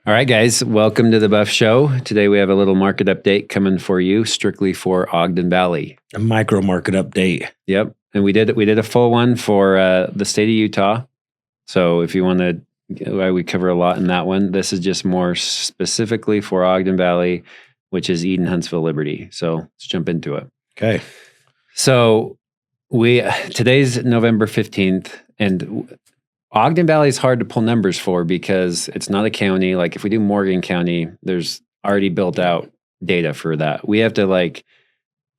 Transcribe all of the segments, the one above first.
All right, guys, welcome to the Buff Show. Today we have a little market update coming for you, strictly for Ogden Valley. A micro market update. Yep, and we did a full one for the state of Utah. So if you want to, we cover a lot in that one. This is just more specifically for Ogden Valley, which is Eden, Huntsville, Liberty. So let's jump into it. Okay. So today's November 15th, and Ogden Valley is hard to pull numbers for because it's not a county. Like if we do Morgan County, there's already built out data for that. We have to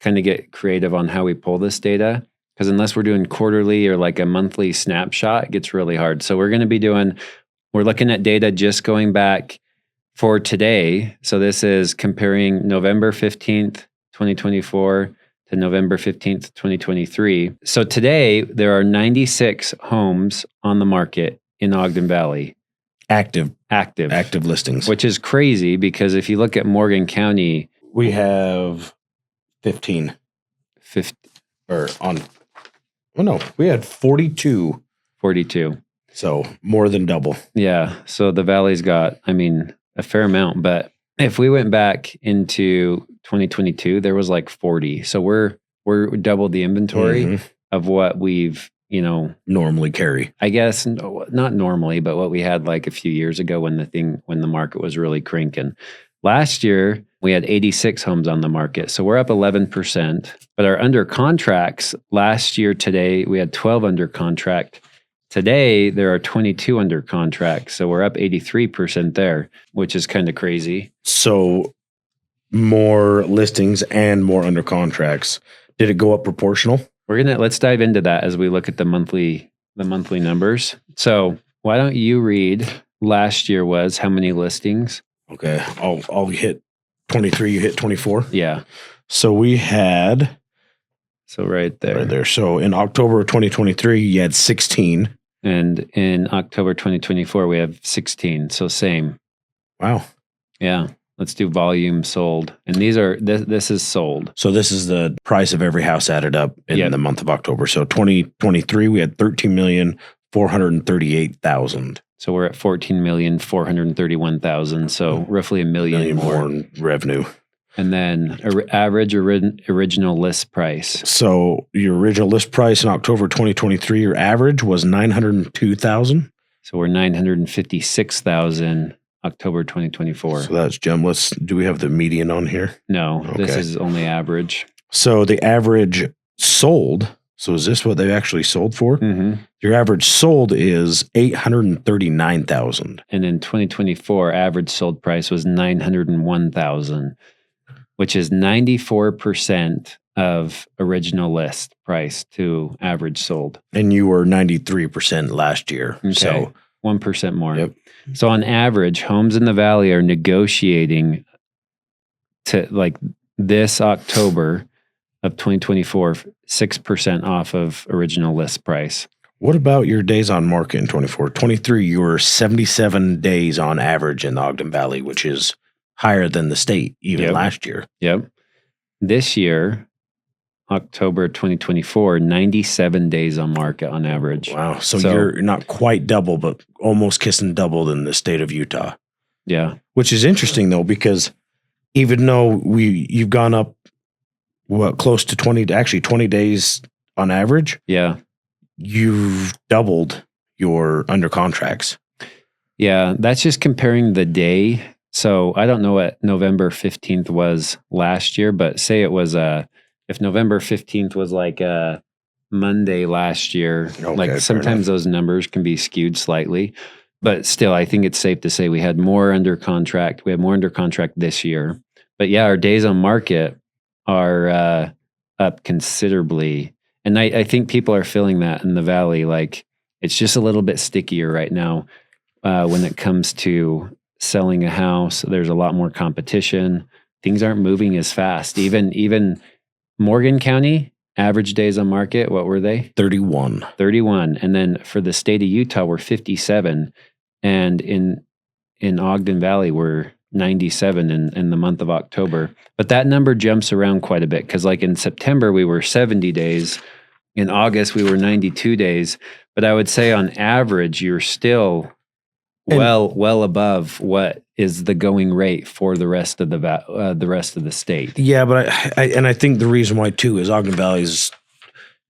kind of get creative on how we pull this data, because unless we're doing quarterly or like a monthly snapshot, it gets really hard. So we're looking at data just going back for today. So this is comparing November 15th, 2024 to November 15th, 2023. So today there are 96 homes on the market in Ogden Valley. Active listings. Which is crazy because if you look at Morgan County, we have 15. We had 42. 42. So more than double. Yeah. So the Valley's got, a fair amount. But if we went back into 2022, there was like 40. So we're double the inventory of what we've, normally carry. I guess not normally, but what we had like a few years ago when the market was really cranking. Last year, we had 86 homes on the market. So we're up 11%. But our under contracts last year, today, we had 12 under contract. Today, there are 22 under contract. So we're up 83% there, which is kind of crazy. So more listings and more under contracts. Did it go up proportional? Let's dive into that as we look at the monthly numbers. So why don't you read last year was how many listings? Okay, I'll hit 23. You hit 24. Yeah. So we had. So right there. So in October of 2023, you had 16. And in October 2024, we have 16. So same. Wow. Yeah. Let's do volume sold. And this is sold. So this is the price of every house added up in the month of October. So 2023, we had 13,438,000. So we're at 14,431,000. So roughly a million more in revenue. And then average original list price. So your original list price in October 2023, your average was 902,000. So we're 956,000 October 2024. So that's Jim. Do we have the median on here? No, Okay. This is only average. So the average sold. So is this what they actually sold for? Mm-hmm. Your average sold is 839,000. And in 2024, average sold price was 901,000, which is 94% of original list price to average sold. And you were 93% last year. Okay. So 1% more. Yep. So on average, homes in the Valley are negotiating to this October of 2024, 6% off of original list price. What about your days on market in 24? 23, you were 77 days on average in the Ogden Valley, which is higher than the state even last year. Yep. This year, October 2024, 97 days on market on average. Wow. So you're not quite double, but almost kissing double than the state of Utah. Yeah. Which is interesting though, because even though you've gone up close to 20 days on average. Yeah. You've doubled your under contracts. Yeah. That's just comparing the day. So I don't know what November 15th was last year, but say it was if November 15th was like a Monday last year, sometimes those numbers can be skewed slightly, but still, I think it's safe to say we had more under contract. We had more under contract this year, but yeah, our days on market are up considerably. And I think people are feeling that in the Valley. Like it's just a little bit stickier right now when it comes to selling a house. There's a lot more competition. Things aren't moving as fast. Even Morgan County, average days on market, what were they? 31. And then for the state of Utah, we're 57. And in Ogden Valley, we're 97 in the month of October. But that number jumps around quite a bit because like in September, we were 70 days. In August, we were 92 days. But I would say on average, you're still well above what is the going rate for the rest of the rest of the state. Yeah, but I think the reason why too is Ogden Valley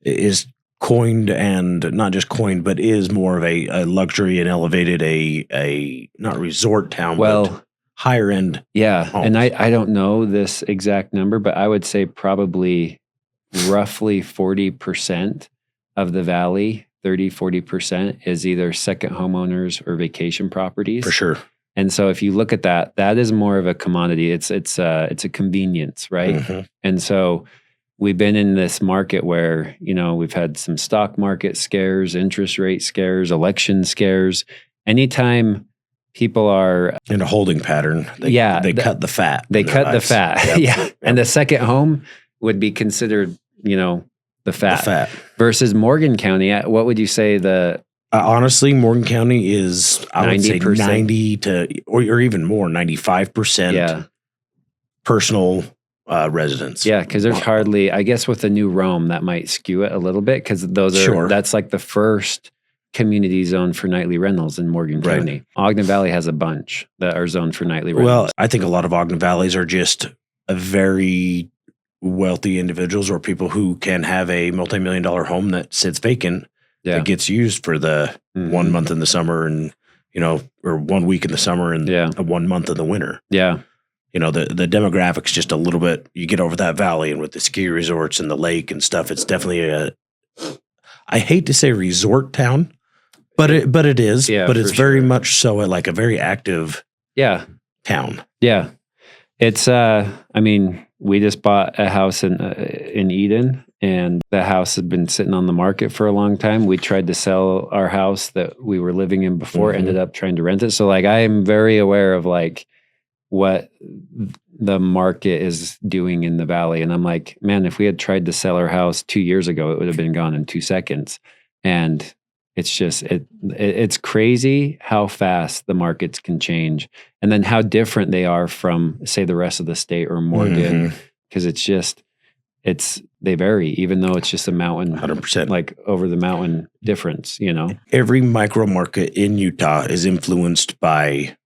is coined, and not just coined, but is more of a luxury and elevated a not resort town, but higher end. Yeah, homes. and I don't know this exact number, but I would say probably roughly 40% of the valley, 30-40% is either second homeowners or vacation properties. For sure. And so if you look at that, that is more of a commodity. It's a convenience, right? Mm-hmm. And so we've been in this market where, we've had some stock market scares, interest rate scares, election scares. Anytime people are in a holding pattern, they cut the fat. They cut the fat. Yep. Yeah. Yep. And the second home would be considered, the fat. The fat. Versus Morgan County. What would you say honestly, Morgan County is, I would say 90 to, or even more, 95% personal residents. Yeah, because there's hardly, I guess with the new Rome, that might skew it a little bit, because that's like the first community zone for nightly rentals in Morgan County. Ogden Valley has a bunch that are zoned for nightly rentals. Well, I think a lot of Ogden Valleys are just a very wealthy individuals or people who can have a multi-million-dollar home that sits vacant that gets used for the 1 month in the summer and, or 1 week in the summer and 1 month in the winter. Yeah. The demographics just a little bit, you get over that valley, and with the ski resorts and the lake and stuff, it's definitely I hate to say resort town, but it is, but it's very much so like a very active town. Yeah. It's, we just bought a house in Eden, and the house had been sitting on the market for a long time. We tried to sell our house that we were living in before, ended up trying to rent it. So I am very aware of what the market is doing in the valley. And I'm like, man, if we had tried to sell our house 2 years ago, it would have been gone in 2 seconds. And it's just, it's crazy how fast the markets can change, and then how different they are from, say, the rest of the state or Morgan, because they vary, even though it's just a mountain, 100%, like over the mountain difference, Every micro market in Utah is influenced by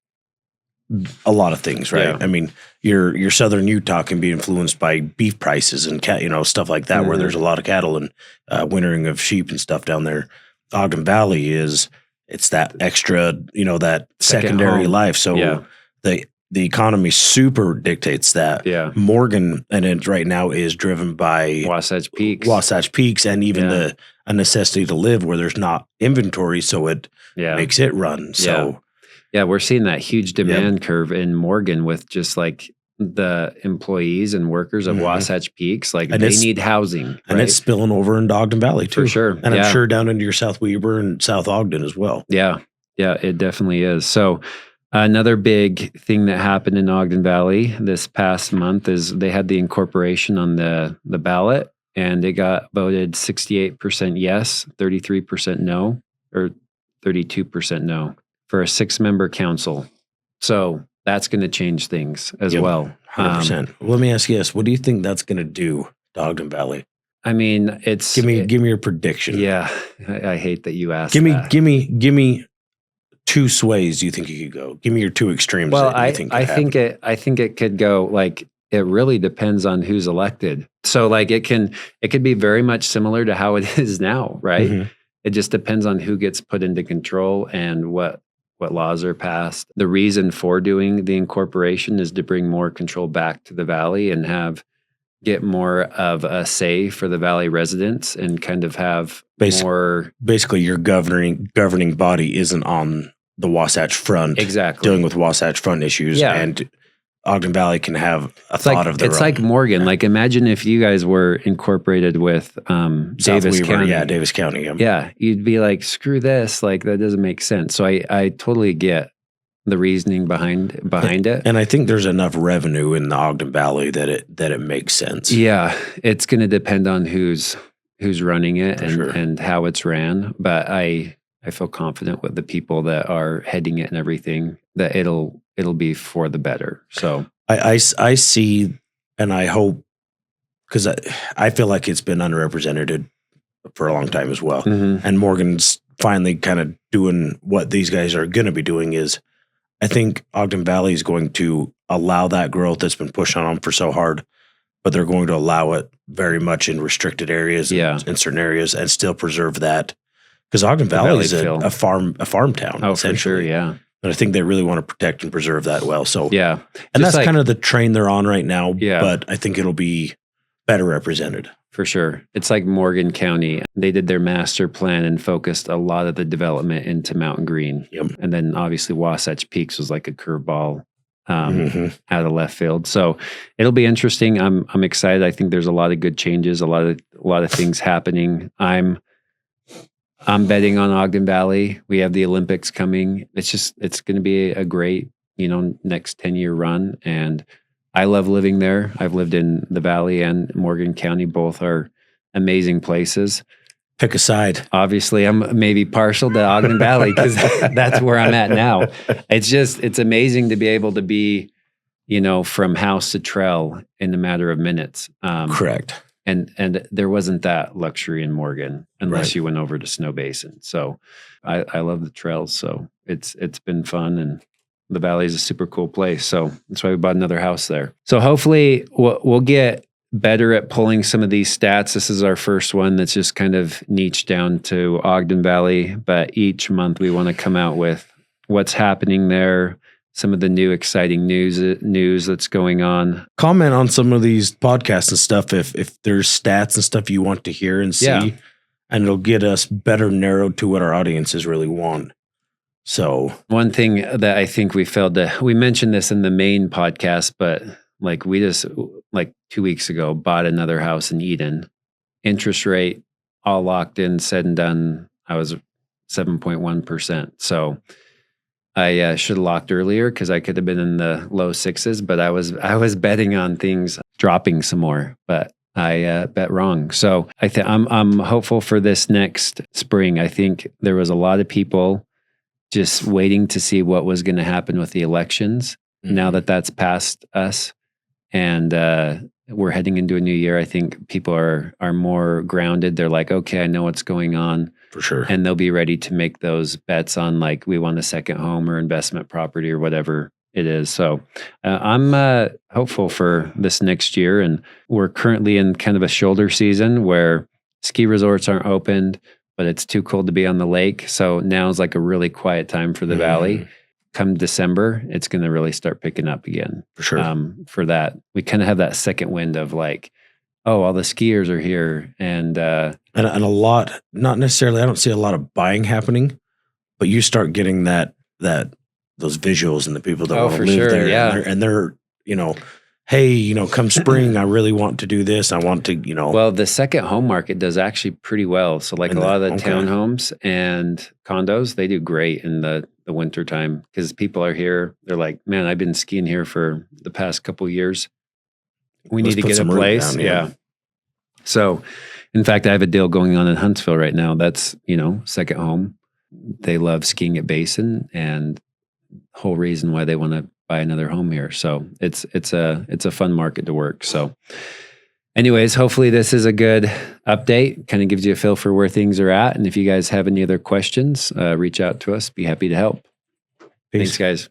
a lot of things, right? Yeah. Your southern Utah can be influenced by beef prices and stuff like that, where there's a lot of cattle and wintering of sheep and stuff down there. Ogden Valley it's that extra, that secondary life. So the economy super dictates that. Yeah. Morgan, and it right now is driven by Wasatch Peaks, and even a necessity to live where there's not inventory, so it makes it run. So we're seeing that huge demand curve in Morgan with just the employees and workers of Wasatch Peaks. They need housing. And it's spilling over into Ogden Valley too. For sure. And I'm sure down into your South Weber and South Ogden as well. Yeah. Yeah, it definitely is. So another big thing that happened in Ogden Valley this past month is they had the incorporation on the ballot, and it got voted 68% yes, 33% no, or 32% no, for a 6-member council. So that's going to change things as well. 100%. Let me ask you this. What do you think that's going to do to Ogden Valley? Give me your prediction. Yeah. I hate that you asked Give that. me 2 sways you think you could go. Give me your 2 extremes. Well, that you think I think it could go it really depends on who's elected. So it could be very much similar to how it is now, right? Mm-hmm. It just depends on who gets put into control and what laws are passed. The reason for doing the incorporation is to bring more control back to the valley and get more of a say for the valley residents, and kind of have more. Basically, your governing body isn't on the Wasatch Front, dealing with Wasatch Front issues, and Ogden Valley can have a thought of their own. It's like Morgan. Imagine if you guys were incorporated with Davis County. Yeah, Davis County. Yeah, you'd be like, screw this. That doesn't make sense. So I totally get the reasoning behind it. And I think there's enough revenue in the Ogden Valley that it makes sense. Yeah, it's going to depend on who's running it and how it's ran. But I feel confident with the people that are heading it and everything that it'll be for the better. So I see, and I hope, because I feel like it's been underrepresented for a long time as well. Mm-hmm. And Morgan's finally kind of doing what these guys are going to be doing is I think Ogden Valley is going to allow that growth that's been pushed on them for so hard, but they're going to allow it very much in restricted areas and in certain areas and still preserve that. Because Ogden Valley is a farm town. Oh, for sure, yeah. And I think they really want to protect and preserve that well. So yeah, and that's kind of the train they're on right now. Yeah. But I think it'll be better represented. For sure. It's like Morgan County. They did their master plan and focused a lot of the development into Mountain Green. Yep. And then obviously Wasatch Peaks was like a curveball out of left field. So it'll be interesting. I'm excited. I think there's a lot of good changes, a lot of things happening. I'm betting on Ogden Valley. We have the Olympics coming. It's going to be a great, next 10-year run. And I love living there. I've lived in the Valley and Morgan County. Both are amazing places. Pick a side. Obviously, I'm maybe partial to Ogden Valley because that's where I'm at now. It's amazing to be able to be, from house to trail in a matter of minutes. Correct. And there wasn't that luxury in Morgan unless you went over to Snow Basin. So I love the trails. So it's been fun, and the Valley is a super cool place. So that's why we bought another house there. So hopefully we'll get better at pulling some of these stats. This is our first one that's just kind of niched down to Ogden Valley. But each month we want to come out with what's happening there, some of the new exciting news that's going on. Comment on some of these podcasts and stuff if there's stats and stuff you want to hear and see, and it'll get us better narrowed to what our audiences really want. So one thing that I think we mentioned this in the main podcast, but like we just 2 weeks ago bought another house in Eden. Interest rate all locked in, said and done. I was 7.1%. So I should have locked earlier because I could have been in the low sixes, but I was betting on things dropping some more, but I bet wrong. So I'm hopeful for this next spring. I think there was a lot of people just waiting to see what was going to happen with the elections. Now that that's past us, and we're heading into a new year, I think people are more grounded. They're like, okay, I know what's going on. For sure. And they'll be ready to make those bets on like, we want a second home or investment property or whatever it is. So I'm hopeful for this next year. And we're currently in kind of a shoulder season where ski resorts aren't opened, but it's too cold to be on the lake. So now is like a really quiet time for the Valley. Come December, it's going to really start picking up again. For sure. For that, we kind of have that second wind of like, oh, all the skiers are here. And a lot, not necessarily, I don't see a lot of buying happening, but you start getting those visuals and the people that want to live there. Yeah. And they're, hey, come spring, I really want to do this. I want to, Well, the second home market does actually pretty well. So like a lot of the townhomes and condos, they do great in the winter time because people are here. They're like, man, I've been skiing here for the past couple of years. We need to get a place. Yeah. So in fact, I have a deal going on in Huntsville right now. That's, second home. They love skiing at Basin, and whole reason why they want to buy another home here. So it's a fun market to work. So anyways, hopefully this is a good update, kind of gives you a feel for where things are at. And if you guys have any other questions, reach out to us. Be happy to help. Peace. Thanks, guys.